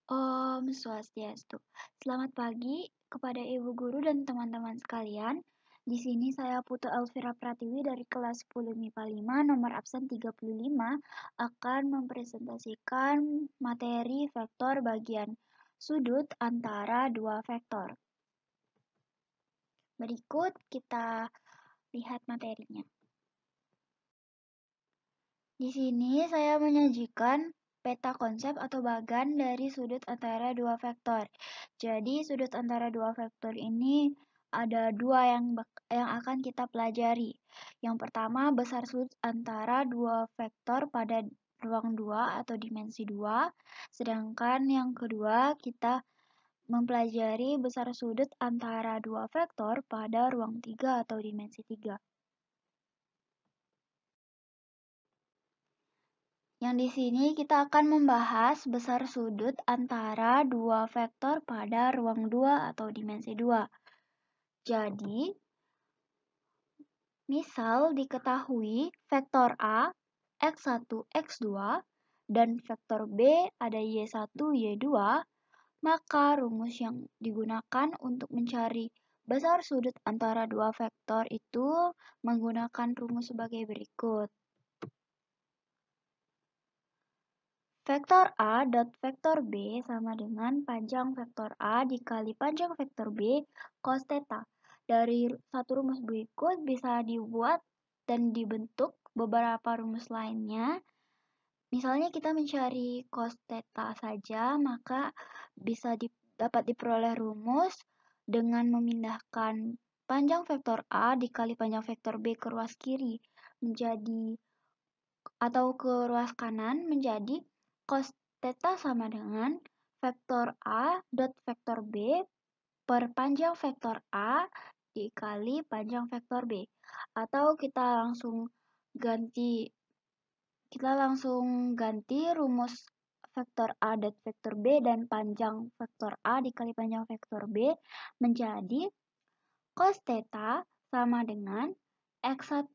Om Swastiastu. Selamat pagi kepada Ibu Guru dan teman-teman sekalian. Di sini saya Putu Elvira Pratiwi dari kelas 10 MIPA 5 nomor absen 35 akan mempresentasikan materi vektor bagian sudut antara dua vektor. Berikut kita lihat materinya. Di sini saya menyajikan peta konsep atau bagan dari sudut antara dua vektor. Jadi sudut antara dua vektor ini ada dua yang akan kita pelajari. Yang pertama besar sudut antara dua vektor pada ruang 2 atau dimensi 2. Sedangkan yang kedua kita mempelajari besar sudut antara dua vektor pada ruang 3 atau dimensi 3. Yang di sini kita akan membahas besar sudut antara dua vektor pada ruang 2 atau dimensi 2. Jadi, misal diketahui vektor A, X1, X2, dan vektor B ada Y1, Y2, maka rumus yang digunakan untuk mencari besar sudut antara dua vektor itu menggunakan rumus sebagai berikut. Vektor A dot vektor B sama dengan panjang vektor A dikali panjang vektor B cos theta. Dari satu rumus berikut bisa dibuat dan dibentuk beberapa rumus lainnya. Misalnya kita mencari cos theta saja, maka bisa dapat diperoleh rumus dengan memindahkan panjang vektor A dikali panjang vektor B ke ruas kiri menjadi atau ke ruas kanan menjadi cos theta sama dengan vektor A dot vektor B per panjang vektor A dikali panjang vektor B. Atau kita langsung ganti rumus vektor A dot vektor B dan panjang vektor A dikali panjang vektor B menjadi cos theta sama dengan X1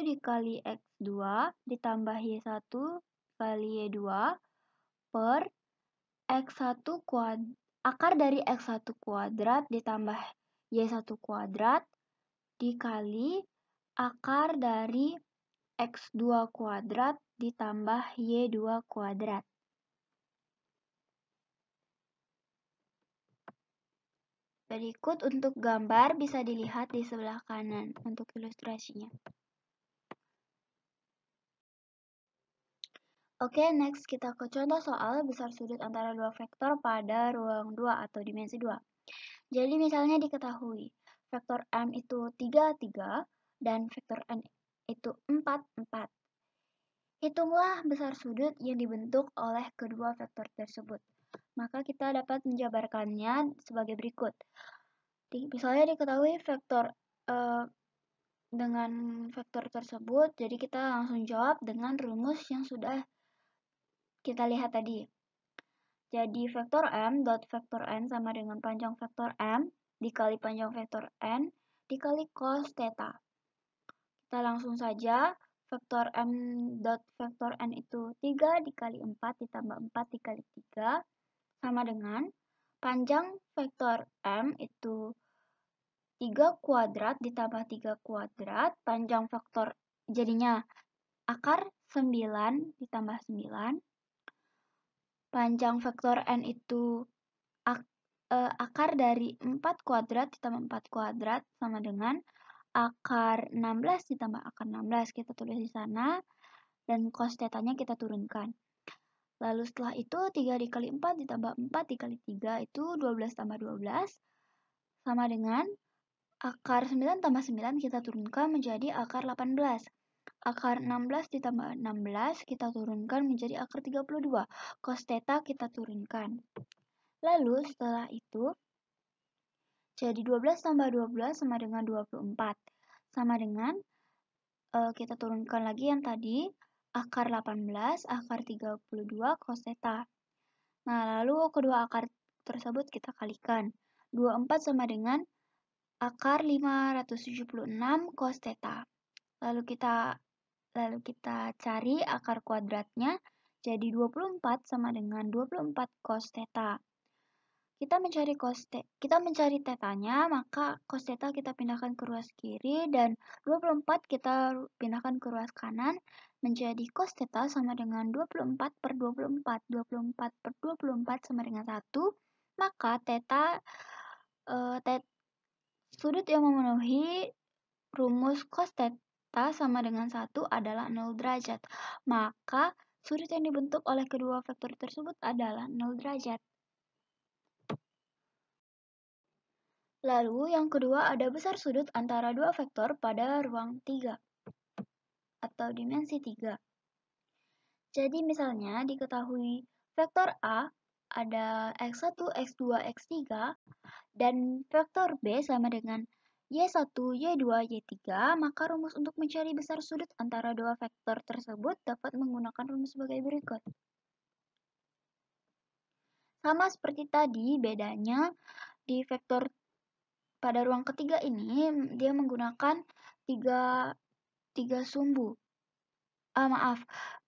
dikali X2 ditambah Y1 kali Y2 per akar dari X1 kuadrat ditambah Y1 kuadrat dikali akar dari X2 kuadrat ditambah Y2 kuadrat. Berikut untuk gambar bisa dilihat di sebelah kanan untuk ilustrasinya. Oke, next kita ke contoh soal besar sudut antara dua vektor pada ruang 2 atau dimensi 2. Jadi misalnya diketahui vektor M itu 3, 3 dan vektor N itu 4, 4. Hitunglah besar sudut yang dibentuk oleh kedua vektor tersebut. Maka kita dapat menjabarkannya sebagai berikut. Misalnya diketahui vektor dengan vektor tersebut, jadi kita langsung jawab dengan rumus yang sudah kita lihat tadi. Jadi vektor M dot vektor N sama dengan panjang vektor M dikali panjang vektor N dikali cos theta. Kita langsung saja, vektor M dot vektor N itu 3 dikali 4 ditambah 4 dikali 3 sama dengan panjang vektor M itu 3 kuadrat ditambah 3 kuadrat, panjang vektor jadinya akar 9 ditambah 9. Panjang vektor N itu akar dari 4 kuadrat ditambah 4 kuadrat sama dengan akar 16 ditambah akar 16. Kita tulis di sana dan cos theta-nya kita turunkan. Lalu setelah itu 3 dikali 4 ditambah 4 dikali 3 itu 12 tambah 12 sama dengan akar 9 tambah 9 kita turunkan menjadi akar 18. Akar 16 ditambah 16 kita turunkan menjadi akar 32. Cos theta kita turunkan. Lalu setelah itu jadi 12 tambah 12 sama dengan 24. Sama dengan kita turunkan lagi yang tadi akar 18, akar 32 cos theta. Nah, lalu kedua akar tersebut kita kalikan. 24 sama dengan akar 576 cos theta. Lalu kita cari akar kuadratnya, Jadi 24 sama dengan 24 cos theta. Kita mencari tetanya, maka cos theta kita pindahkan ke ruas kiri dan 24 kita pindahkan ke ruas kanan menjadi cos theta sama dengan 24 per 24. 24 per 24 sama dengan 1. Maka sudut yang memenuhi rumus cos theta sama dengan 1 adalah 0 derajat. Maka sudut yang dibentuk oleh kedua vektor tersebut adalah 0 derajat. Lalu yang kedua ada besar sudut antara dua vektor pada ruang 3 atau dimensi 3. Jadi misalnya diketahui vektor A ada x1, x2, x3 dan vektor B sama dengan y1, y2, y3, maka rumus untuk mencari besar sudut antara dua vektor tersebut dapat menggunakan rumus sebagai berikut. Sama seperti tadi, bedanya di vektor pada ruang ketiga ini dia menggunakan tiga sumbu.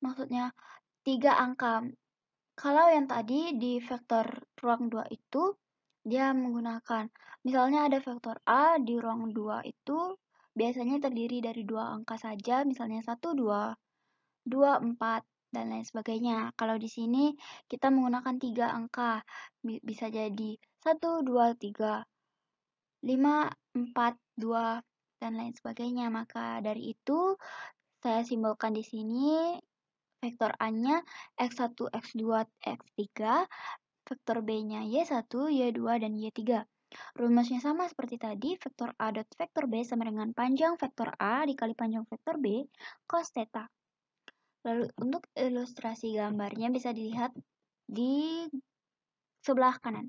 Maksudnya 3 angka. Kalau yang tadi di vektor ruang 2 itu dia menggunakan, misalnya ada vektor A di ruang 2 itu biasanya terdiri dari 2 angka saja, misalnya 1, 2, 2, 4, dan lain sebagainya. Kalau di sini kita menggunakan 3 angka, bisa jadi 1, 2, 3, 5, 4, 2, dan lain sebagainya. Maka dari itu saya simbolkan di sini vektor A-nya x1, x2, x3, vektor B-nya y1, y2, dan y3. Rumusnya sama seperti tadi, vektor A dot vektor B sama dengan panjang vektor A dikali panjang vektor B cos theta. Lalu untuk ilustrasi gambarnya bisa dilihat di sebelah kanan.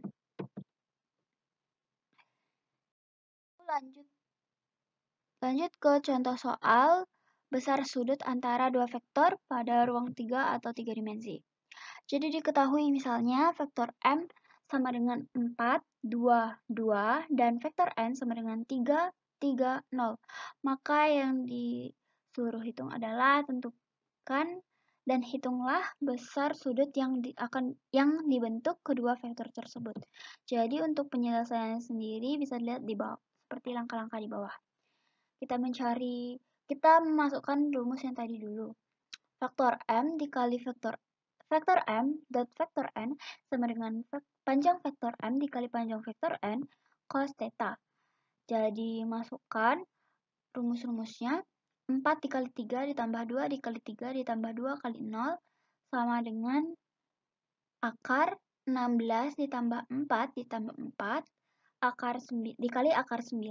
Lanjut ke contoh soal besar sudut antara dua vektor pada ruang 3 atau 3 dimensi. Jadi diketahui misalnya vektor M sama dengan 4, 2, 2, dan vektor N sama dengan 3, 3, 0. Maka yang disuruh hitung adalah tentukan dan hitunglah besar sudut yang dibentuk kedua vektor tersebut. Jadi untuk penyelesaiannya sendiri bisa dilihat di bawah, seperti langkah-langkah di bawah. Kita memasukkan rumus yang tadi dulu. Faktor M dikali vektor M dot vektor N sama dengan panjang vektor M dikali panjang vektor N cos theta. Jadi masukkan rumus-rumusnya. 4 dikali 3 ditambah 2 dikali 3 ditambah 2 kali 0 sama dengan akar 16 ditambah 4 ditambah 4 dikali akar 9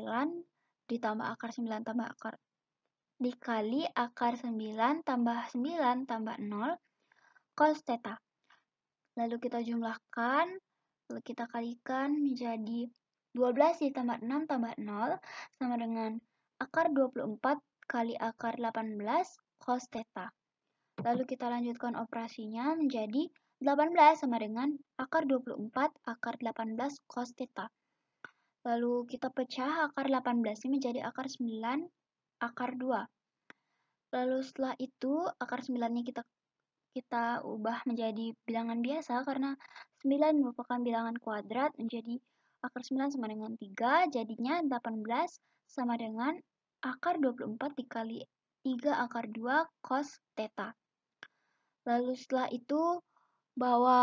ditambah akar 9 tambah akar dikali akar 9 tambah 9 tambah 0 cos theta. Lalu kita jumlahkan, lalu kita kalikan menjadi 12 ditambah 6 tambah 0 sama dengan akar 24 kali akar 18 cos theta. Lalu kita lanjutkan operasinya menjadi 18 sama dengan akar 24 akar 18 cos theta. Lalu kita pecah akar 18 ini menjadi akar 9 akar 2. Lalu setelah itu akar 9-nya kita ubah menjadi bilangan biasa karena 9 merupakan bilangan kuadrat, menjadi akar 9 sama dengan 3, jadinya 18 sama dengan akar 24 dikali 3 akar 2 cos theta. Lalu setelah itu bawa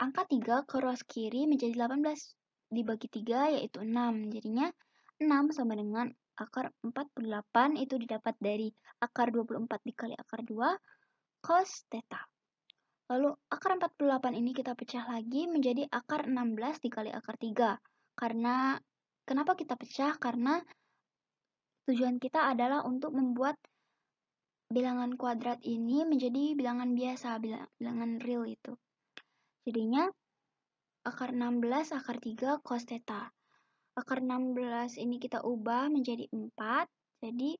angka 3 ke ruas kiri menjadi 18 dibagi 3 yaitu 6. Jadinya 6 sama dengan akar 48 itu didapat dari akar 24 dikali akar 2 cos theta. Lalu akar 48 ini kita pecah lagi menjadi akar 16 dikali akar 3. Kenapa kita pecah? Karena tujuan kita adalah untuk membuat bilangan kuadrat ini menjadi bilangan biasa, bilangan real itu. Jadinya akar 16 akar 3 cos theta. Akar 16 ini kita ubah menjadi 4, jadi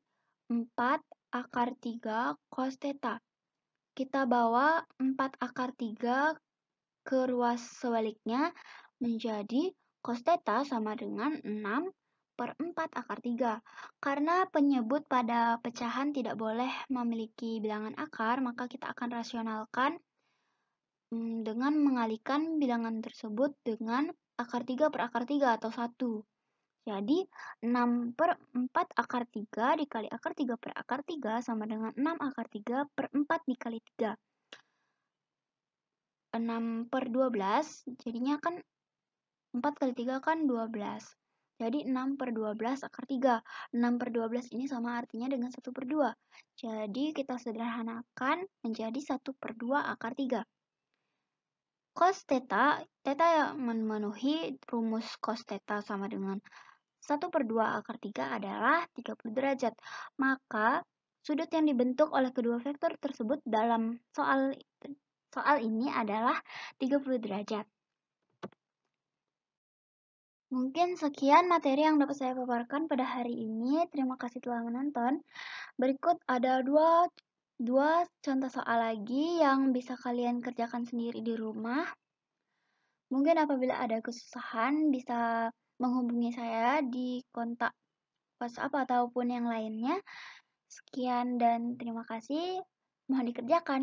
4 akar 3 cos theta. Kita bawa 4 akar 3 ke ruas sebaliknya menjadi cos theta sama dengan 6 per 4 akar 3. Karena penyebut pada pecahan tidak boleh memiliki bilangan akar, maka kita akan rasionalkan dengan mengalihkan bilangan tersebut dengan akar 3 per akar 3 atau 1. Jadi 6 per 4 akar 3 dikali akar 3 per akar 3 sama dengan 6 akar 3 per 4 dikali 3. 6 per 12 jadinya kan 4 kali 3 kan 12. Jadi 6 per 12 akar 3. 6 per 12 ini sama artinya dengan 1 per 2. Jadi kita sederhanakan menjadi 1 per 2 akar 3. Cos theta yang memenuhi rumus cos theta sama dengan 1 per 2 akar 3 adalah 30 derajat. Maka sudut yang dibentuk oleh kedua vektor tersebut dalam soal ini adalah 30 derajat. Mungkin sekian materi yang dapat saya paparkan pada hari ini. Terima kasih telah menonton. Berikut ada dua contoh soal lagi yang bisa kalian kerjakan sendiri di rumah. Mungkin apabila ada kesusahan bisa menghubungi saya di kontak WhatsApp ataupun yang lainnya. Sekian dan terima kasih. Mohon dikerjakan.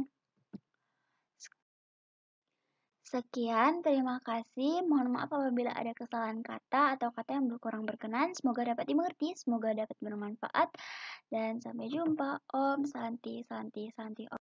Sekian, terima kasih. Mohon maaf apabila ada kesalahan kata atau kata yang kurang berkenan. Semoga dapat dimengerti, semoga dapat bermanfaat. Dan sampai jumpa. Om Santi, Santi, Santi. Om.